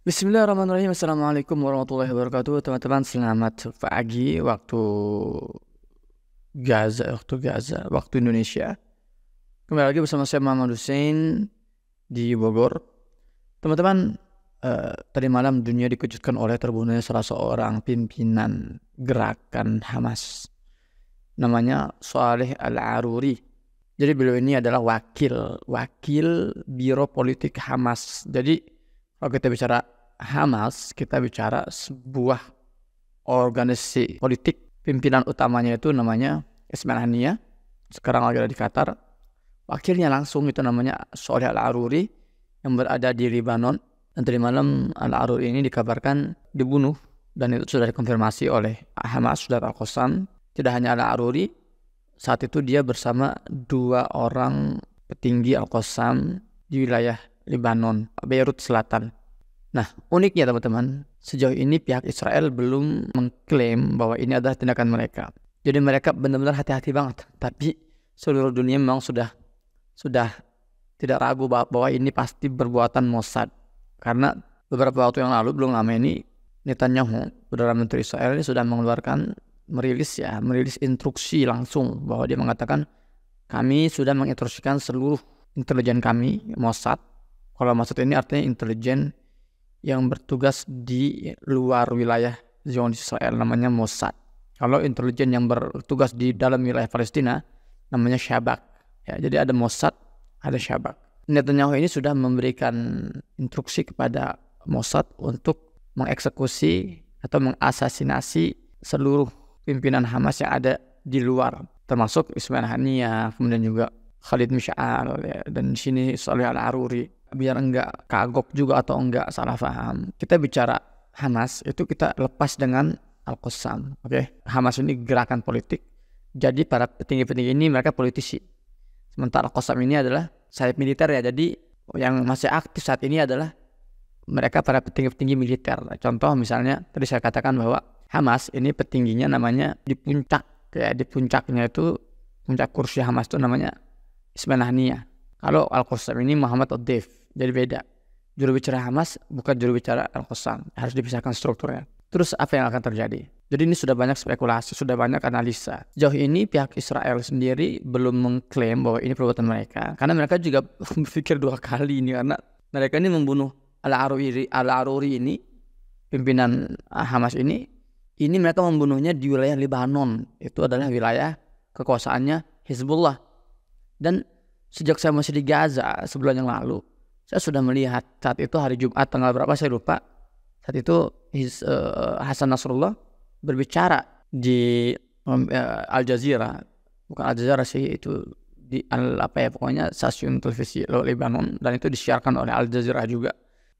Bismillahirrahmanirrahim. Assalamualaikum warahmatullahi wabarakatuh. Teman-teman, selamat pagi waktu Indonesia. Kembali lagi bersama saya Muhammad Hussein di Bogor. Teman-teman, tadi malam dunia dikejutkan oleh terbunuhnya salah seorang pimpinan gerakan Hamas. Namanya Saleh Al-Aruri. Jadi beliau ini adalah wakil Biro Politik Hamas. Jadi kalau kita bicara Hamas, kita bicara sebuah organisasi politik. Pimpinan utamanya itu namanya Ismail Haniyeh. Sekarang lagi ada di Qatar. Wakilnya langsung itu namanya Saleh Al-Aruri yang berada di Lebanon. Dan tadi malam Al-Aruri ini dikabarkan dibunuh. Dan itu sudah dikonfirmasi oleh Hamas, sudah Al-Qassam. Tidak hanya Al-Aruri, saat itu dia bersama dua orang petinggi Al-Qassam di wilayah Lebanon, Beirut Selatan. Nah, uniknya teman-teman, sejauh ini pihak Israel belum mengklaim bahwa ini adalah tindakan mereka. Jadi mereka benar-benar hati-hati banget. Tapi seluruh dunia memang sudah tidak ragu bahwa ini pasti perbuatan Mossad. Karena beberapa waktu yang lalu, belum lama ini, Netanyahu, Perdana Menteri Israel ini sudah merilis instruksi langsung bahwa dia mengatakan kami sudah menginstruksikan seluruh intelijen kami, Mossad. Kalau Mossad ini artinya intelijen yang bertugas di luar wilayah Zionis Israel, namanya Mossad. Kalau intelijen yang bertugas di dalam wilayah Palestina namanya Shabak. Ya, jadi ada Mossad, ada Shabak. Netanyahu ini sudah memberikan instruksi kepada Mossad untuk mengeksekusi atau mengasasinasi seluruh pimpinan Hamas yang ada di luar, termasuk Ismail Haniyeh, kemudian juga Khalid Mish'al, ya, dan di sini Saleh Al-Aruri. Biar enggak kagok juga atau enggak salah paham, kita bicara Hamas itu kita lepas dengan Al-Qassam. Oke? Hamas ini gerakan politik. Jadi para petinggi-petinggi ini mereka politisi. Sementara Al-Qassam ini adalah sayap militer ya. Jadi yang masih aktif saat ini adalah mereka para petinggi-petinggi militer. Contoh misalnya tadi saya katakan bahwa Hamas ini petingginya namanya di puncak, ya, di puncaknya itu puncak kursi Hamas itu namanya Ismail Haniyeh. Kalau Al-Qassam ini Muhammad Ad-Deif. Jadi beda. Juru bicara Hamas bukan juru bicara Al-Qassam. Harus dipisahkan strukturnya. Terus apa yang akan terjadi? Jadi ini sudah banyak spekulasi, sudah banyak analisa. Sejauh ini pihak Israel sendiri belum mengklaim bahwa ini perbuatan mereka. Karena mereka juga berpikir dua kali ini. Karena mereka ini membunuh Al-Aruri ini, pimpinan Hamas ini mereka membunuhnya di wilayah Lebanon. Itu adalah wilayah kekuasaannya Hizbullah. Dan sejak saya masih di Gaza sebulan yang lalu, saya sudah melihat saat itu hari Jumat tanggal berapa saya lupa. Saat itu Hasan Nasrullah berbicara di Al Jazeera, bukan Al Jazeera sih, itu di pokoknya stasiun televisi Lebanon, dan itu disiarkan oleh Al Jazeera juga.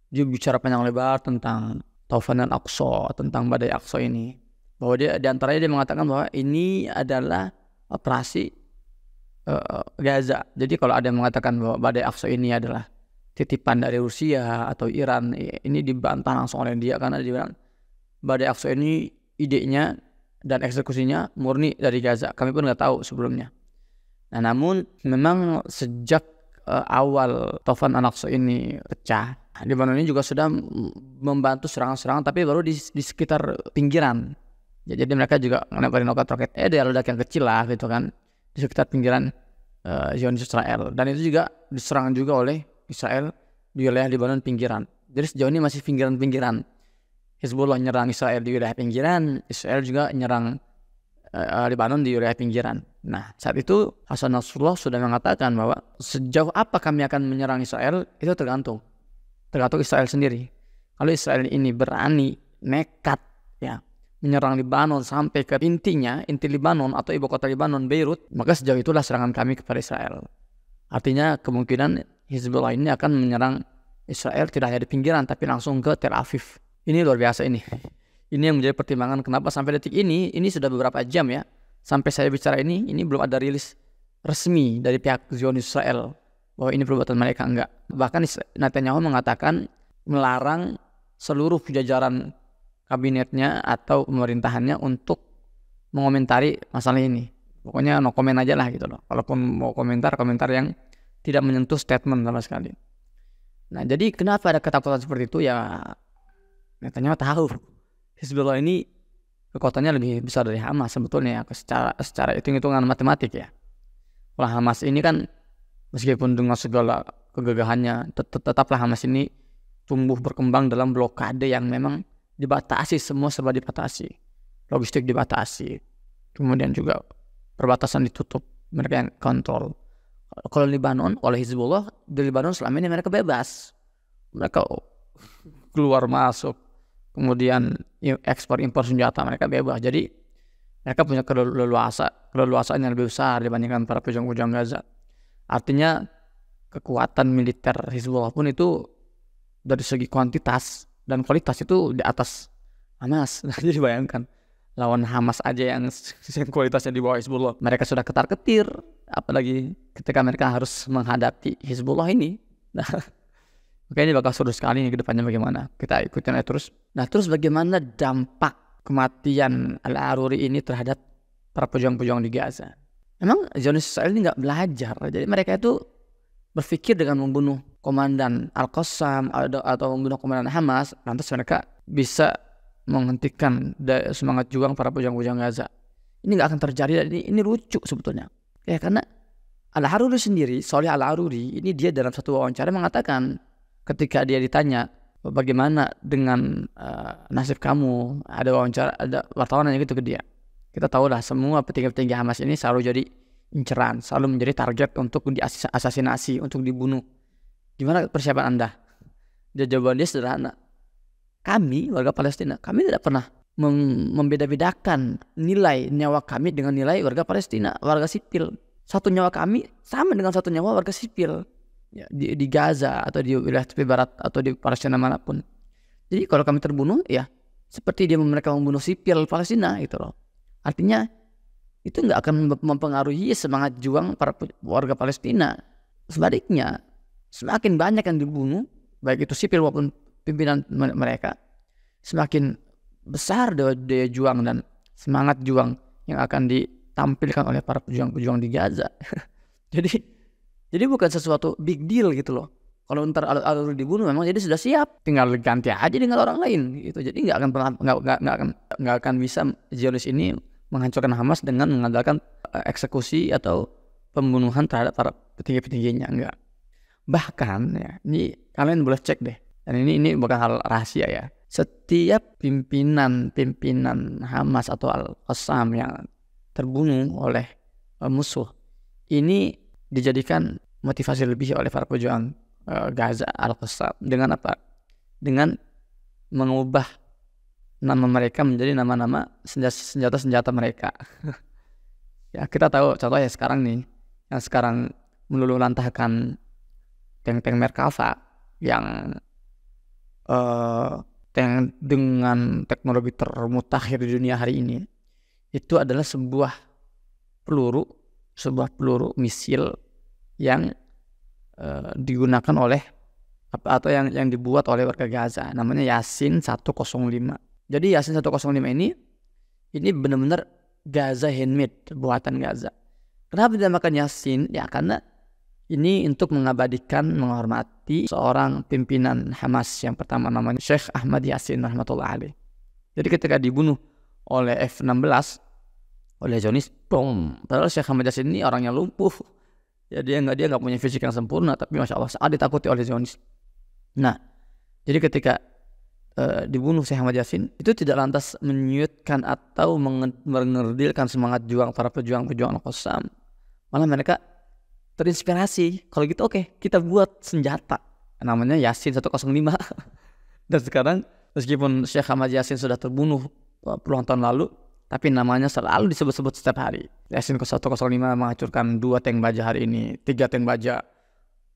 Dia bicara panjang lebar tentang Taufan Al-Aqsa, tentang Badai Aqsa ini. Bahwa dia diantaranya dia mengatakan bahwa ini adalah operasi Gaza. Jadi kalau ada yang mengatakan bahwa Badai Aqsa ini adalah titipan dari Rusia atau Iran, ini dibantah langsung oleh dia, karena dia bilang Badai Aqsa ini idenya dan eksekusinya murni dari Gaza. Kami pun nggak tahu sebelumnya. Nah, namun memang sejak awal Taufan Al-Aqsa ini pecah, Lebanon ini juga sudah membantu serangan-serangan, tapi baru di sekitar pinggiran. Jadi mereka juga ngelemparin roket-roket dia ledak yang kecil lah gitu kan, di sekitar pinggiran Zionis Israel. Dan itu juga diserang juga oleh Israel di wilayah Lebanon pinggiran. Jadi sejauh ini masih pinggiran-pinggiran. Hizbullah nyerang Israel di wilayah pinggiran, Israel juga nyerang Lebanon di wilayah pinggiran. Nah, saat itu Hasan Nasrullah sudah mengatakan bahwa sejauh apa kami akan menyerang Israel itu tergantung Israel sendiri. Kalau Israel ini berani, nekat, ya, menyerang Lebanon sampai ke inti Lebanon atau ibu kota Lebanon, Beirut, maka sejauh itulah serangan kami kepada Israel. Artinya kemungkinan Hizbullah ini akan menyerang Israel tidak hanya di pinggiran tapi langsung ke Tel Aviv. Ini luar biasa ini. Ini yang menjadi pertimbangan kenapa sampai detik ini sudah beberapa jam ya. Sampai saya bicara ini belum ada rilis resmi dari pihak Zionis Israel bahwa ini perbuatan mereka, enggak. Bahkan Netanyahu mengatakan melarang seluruh jajaran kabinetnya atau pemerintahannya untuk mengomentari masalah ini. Pokoknya no comment aja lah gitu loh. Walaupun mau komentar yang tidak menyentuh statement sama sekali. Nah, jadi kenapa ada ketakutan seperti itu ya? Netanyahu tahu Hizbullah ini kekuatannya lebih besar dari Hamas sebetulnya secara hitung-hitungan matematik ya. Kalau Hamas ini kan meskipun dengan segala kegagahannya tetaplah Hamas ini tumbuh berkembang dalam blokade yang memang dibatasi, semua serba dibatasi, logistik dibatasi, kemudian juga perbatasan ditutup, mereka yang kontrol. Kalau Lebanon, kalau Hizbullah di Lebanon selama ini mereka bebas, mereka keluar masuk, kemudian ekspor impor senjata mereka bebas. Jadi mereka punya keleluasaan yang lebih besar dibandingkan para pejuang-pejuang Gaza. Artinya kekuatan militer Hizbullah pun itu dari segi kuantitas dan kualitas itu di atas Hamas. Jadi bayangkan lawan Hamas aja yang kualitasnya di bawah Hizbullah, mereka sudah ketar-ketir, apalagi ketika mereka harus menghadapi Hizbullah ini. Nah, oke, ini bakal seru sekali nih ke depannya bagaimana. Kita ikutin aja terus. Nah, terus bagaimana dampak kematian Al-Aruri ini terhadap para pejuang-pejuang di Gaza? Memang Zionis Israel ini nggak belajar. Jadi mereka itu berpikir dengan membunuh komandan Al-Qassam atau membunuh komandan Hamas, lantas mereka bisa menghentikan semangat juang para pejuang-pejuang Gaza. Ini nggak akan terjadi. Ini lucu sebetulnya. Ya karena Al-Aruri sendiri, Sholeh Al-Aruri ini dia dalam satu wawancara mengatakan ketika dia ditanya bagaimana dengan nasib kamu, ada wartawan nanya gitu ke dia. Kita tahu lah semua petinggi-petinggi Hamas ini selalu jadi inceran, selalu menjadi target untuk diasasinasi, untuk dibunuh. Gimana persiapan Anda? Jawaban dia sederhana. Kami, warga Palestina, kami tidak pernah membeda-bedakan nilai nyawa kami dengan nilai warga Palestina, warga sipil. Satu nyawa kami sama dengan satu nyawa warga sipil. Ya, di Gaza atau di wilayah tepi barat atau di Palestina manapun. Jadi kalau kami terbunuh ya seperti mereka membunuh sipil Palestina gitu loh. Artinya itu nggak akan mempengaruhi semangat juang para warga Palestina. Sebaliknya semakin banyak yang dibunuh baik itu sipil maupun pimpinan mereka, semakin besar daya juang dan semangat juang yang akan ditampilkan oleh para pejuang-pejuang di Gaza. Jadi bukan sesuatu big deal gitu loh. Kalau ntar Al-Aruri dibunuh memang jadi sudah siap, tinggal ganti aja dengan orang lain gitu. Jadi nggak akan bisa Zionis ini menghancurkan Hamas dengan mengandalkan eksekusi atau pembunuhan terhadap para petinggi-petingginya, enggak. Bahkan ya, ini kalian boleh cek deh. Dan ini bukan hal rahasia ya. Setiap pimpinan Hamas atau Al-Qassam yang terbunuh oleh musuh ini dijadikan motivasi lebih oleh para pejuang Gaza Al-Qassam dengan apa? Dengan mengubah nama mereka menjadi nama-nama senjata-senjata mereka. Ya kita tahu contohnya sekarang nih, yang sekarang meluluh lantahkan tank Merkava yang tank dengan teknologi termutakhir di dunia hari ini, itu adalah sebuah peluru misil yang digunakan oleh atau yang dibuat oleh warga Gaza, namanya Yasin 105. Jadi Yasin 105 ini benar-benar Gaza handmade, buatan Gaza. Kenapa dinamakan Yasin? Ya karena ini untuk mengabadikan, menghormati seorang pimpinan Hamas yang pertama, namanya Sheikh Ahmad Yasin rahmatullah alaih. Jadi ketika dibunuh oleh F-16 oleh Zionis, padahal Sheikh Ahmad Yasin ini orangnya lumpuh. Ya dia nggak punya fisik yang sempurna, tapi masya Allah sangat ditakuti oleh Zionis. Nah, jadi ketika dibunuh Sheikh Ahmad Yasin, itu tidak lantas menyuyutkan atau mengerdilkan semangat juang para pejuang-pejuang Al-Qassam. Malah mereka terinspirasi. Kalau gitu oke, kita buat senjata namanya Yasin 105. Dan sekarang meskipun Sheikh Ahmad Yasin sudah terbunuh puluhan tahun lalu, tapi namanya selalu disebut-sebut setiap hari. Yasin 105 menghancurkan 2 tank baja hari ini, 3 tank baja.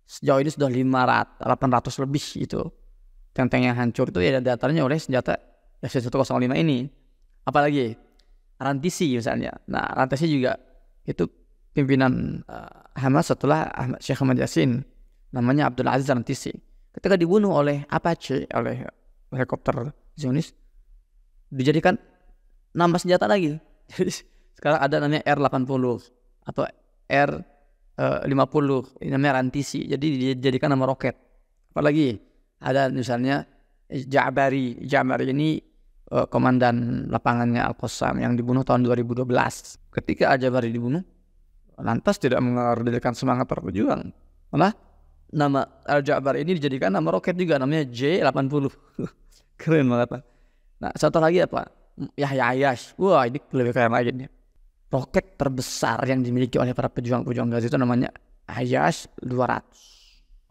Sejauh ini sudah 800 lebih itu. Tank-tank yang hancur itu ya datanya oleh senjata Yasin 105 ini. Apalagi Rantisi misalnya. Nah, Rantisi juga itu pimpinan Hamas setelah Sheikh Ahmad Yasin, namanya Abdul Aziz Rantisi. Ketika dibunuh oleh Apache, oleh helikopter Zionis, dijadikan nama senjata lagi. Jadi sekarang ada namanya R-80 atau R-50, ini namanya Rantisi. Jadi dijadikan nama roket. Apalagi ada misalnya Ja'bari ini komandan lapangannya Al-Qassam yang dibunuh tahun 2012. Ketika Al-Ja'bari dibunuh, lantas tidak mengerdilkan semangat para pejuang, malah nama Al-Ja'bari ini dijadikan nama roket juga, namanya J-80. Keren banget. Nah, satu lagi apa? Yahya Ayash. Wah, ini lebih keren lagi nih. Roket terbesar yang dimiliki oleh para pejuang-pejuang Gaza itu namanya Ayash 200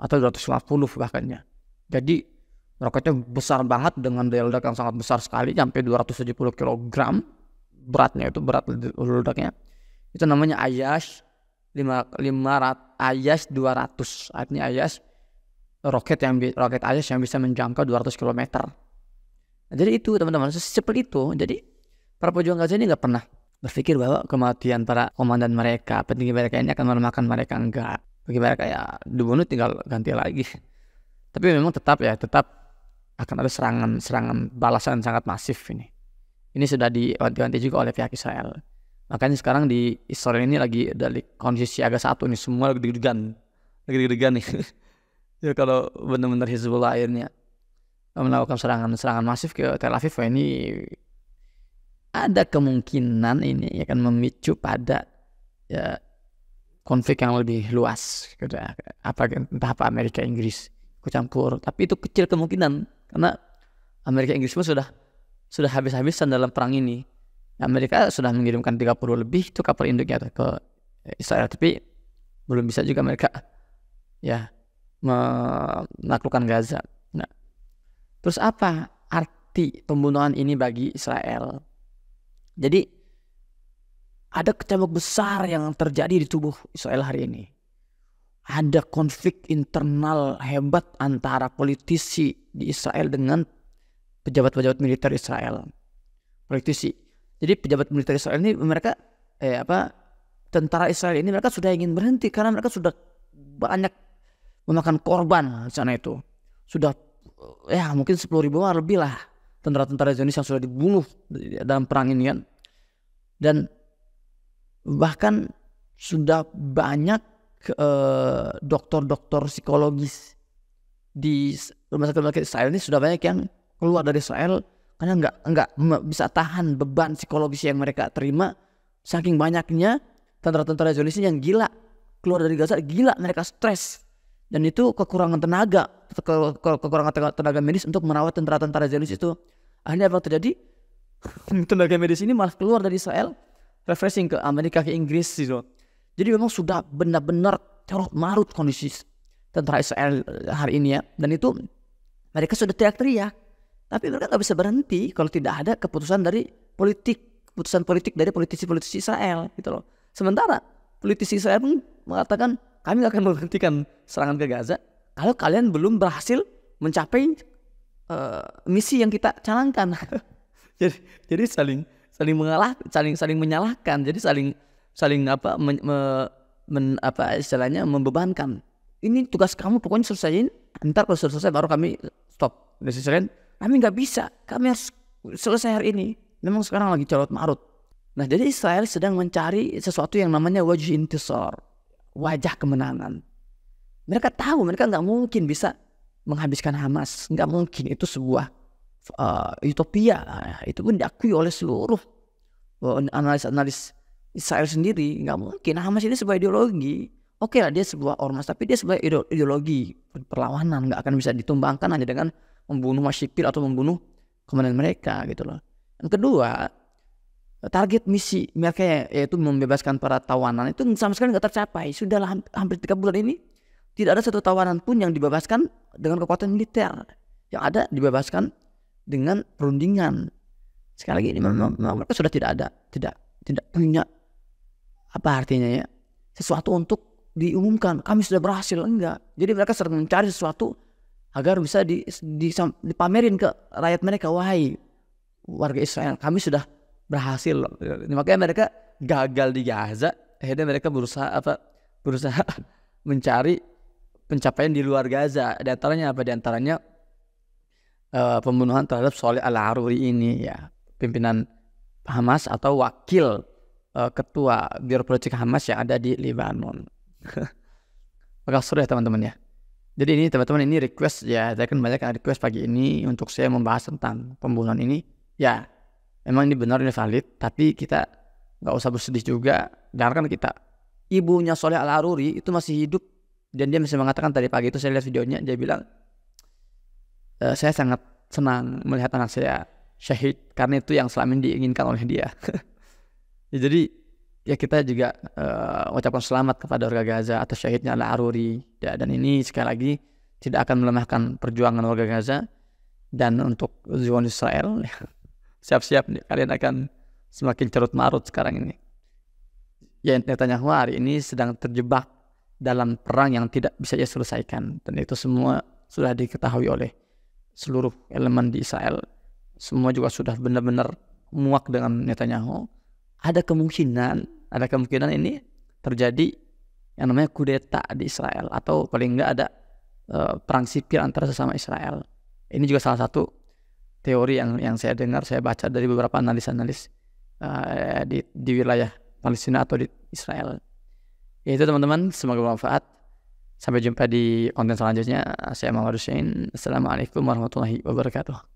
atau 250 bahkannya. Jadi roketnya besar banget dengan daya ledak yang sangat besar sekali, sampai 270 kg beratnya, itu berat ledaknya. Itu namanya Ayash 500, Ayash 200. Artinya Ayash roket Ayash yang bisa menjangkau 200 km. Nah, jadi itu teman-teman, seperti itu. Jadi para pejuang Gaza ini nggak pernah berpikir bahwa kematian para komandan mereka, petinggi mereka ini akan melemahkan mereka. Enggak. Bagi mereka ya dibunuh tinggal ganti lagi. Tapi memang tetap akan ada serangan balasan sangat masif ini. Ini sudah diwanti-wanti juga oleh pihak Israel. Makanya sekarang di Israel ini lagi dari kondisi agak satu nih, semua lagi deg-degan nih. Ya kalau benar-benar Hizbullah akhirnya melakukan serangan masif ke Tel Aviv, ini ada kemungkinan ini akan memicu pada ya konflik yang lebih luas, entah apa Amerika Inggris ikut campur. Tapi itu kecil kemungkinan, karena Amerika Inggris pun sudah habis-habisan dalam perang ini. Amerika sudah mengirimkan 30 lebih itu kapal induknya ke Israel, tapi belum bisa juga mereka ya menaklukkan Gaza. Nah, terus apa arti pembunuhan ini bagi Israel? Jadi ada kecamuk besar yang terjadi di tubuh Israel hari ini. Ada konflik internal hebat antara politisi di Israel dengan pejabat-pejabat militer Israel. Politisi. Jadi pejabat militer Israel ini mereka tentara Israel ini mereka sudah ingin berhenti karena mereka sudah banyak memakan korban di sana itu. Sudah mungkin 10.000 lebih lah tentara-tentara Zionis yang sudah dibunuh dalam perang ini kan. Dan bahkan sudah banyak dokter-dokter psikologis di rumah sakit Israel ini sudah banyak yang keluar dari Israel karena nggak bisa tahan beban psikologis yang mereka terima. Saking banyaknya tentara-tentara Zionis yang gila keluar dari Gaza, gila mereka stres, dan itu kekurangan tenaga medis untuk merawat tentara-tentara Zionis itu. Akhirnya apa terjadi? Tenaga medis ini malah keluar dari Israel, refreshing ke Amerika, ke Inggris gitu. Jadi memang sudah benar-benar carut marut kondisi tentara Israel hari ini ya. Dan itu mereka sudah teriak-teriak, tapi mereka nggak bisa berhenti kalau tidak ada keputusan politik dari politisi Israel gitu loh. Sementara politisi Israel pun mengatakan kami akan menghentikan serangan ke Gaza kalau kalian belum berhasil mencapai misi yang kita canangkan. Jadi saling menyalahkan. Jadi saling membebankan. Ini tugas kamu, pokoknya selesaiin. Ntar kalau selesai baru kami stop. Dari sisi lain, kami nggak bisa. Kami harus selesai hari ini. Memang sekarang lagi carut marut. Nah, jadi Israel sedang mencari sesuatu yang namanya wajh intisar, wajah kemenangan. Mereka tahu mereka nggak mungkin bisa menghabiskan Hamas, nggak mungkin. Itu sebuah utopia. Itu pun diakui oleh seluruh analis Israel sendiri. Nggak mungkin. Hamas ini sebuah ideologi. Oke lah, dia sebuah ormas, tapi dia sebuah ideologi perlawanan, nggak akan bisa ditumbangkan hanya dengan membunuh sipil atau membunuh komandan mereka gitu loh. Yang kedua, target misi mereka yaitu membebaskan para tawanan itu sama sekali nggak tercapai. Sudah hampir 3 bulan ini tidak ada satu tawanan pun yang dibebaskan dengan kekuatan militer. Yang ada dibebaskan dengan perundingan. Sekali lagi ini memang mereka sudah tidak punya apa artinya ya, sesuatu untuk diumumkan kami sudah berhasil, enggak. Jadi mereka sedang mencari sesuatu agar bisa dipamerin ke rakyat mereka, wahai warga Israel, kami sudah berhasil. Makanya mereka gagal di Gaza. Akhirnya mereka berusaha mencari pencapaian di luar Gaza. Di antaranya pembunuhan terhadap Sholeh Al-Aruri ini ya, pimpinan Hamas atau wakil ketua biro politik Hamas yang ada di Lebanon. Maka seru ya teman-teman ya. Jadi ini teman-teman, ini request ya, saya kan banyak yang request pagi ini untuk saya membahas tentang pembunuhan ini. Ya, memang ini benar, ini valid, tapi kita nggak usah bersedih juga. Jangan kan kita, ibunya Soleh Al-Aruri itu masih hidup dan dia masih mengatakan, tadi pagi itu saya lihat videonya, dia bilang, saya sangat senang melihat anak saya syahid karena itu yang selama ini diinginkan oleh dia. Ya, jadi ya kita juga ucapkan selamat kepada warga Gaza atas syahidnya Al-Aruri ya, dan ini sekali lagi tidak akan melemahkan perjuangan warga Gaza. Dan untuk Zionis Israel, siap-siap nih, kalian akan semakin carut marut sekarang ini. Ya, Netanyahu hari ini sedang terjebak dalam perang yang tidak bisa ia selesaikan, dan itu semua sudah diketahui oleh seluruh elemen di Israel. Semua juga sudah benar-benar muak dengan Netanyahu. Ada kemungkinan ini terjadi yang namanya kudeta di Israel, atau paling enggak ada perang sipil antara sesama Israel. Ini juga salah satu teori yang saya dengar, saya baca dari beberapa analis-analis di wilayah Palestina atau di Israel. Ya itu teman-teman, semoga bermanfaat. Sampai jumpa di konten selanjutnya. Saya Muhammad Hussein. Assalamualaikum warahmatullahi wabarakatuh.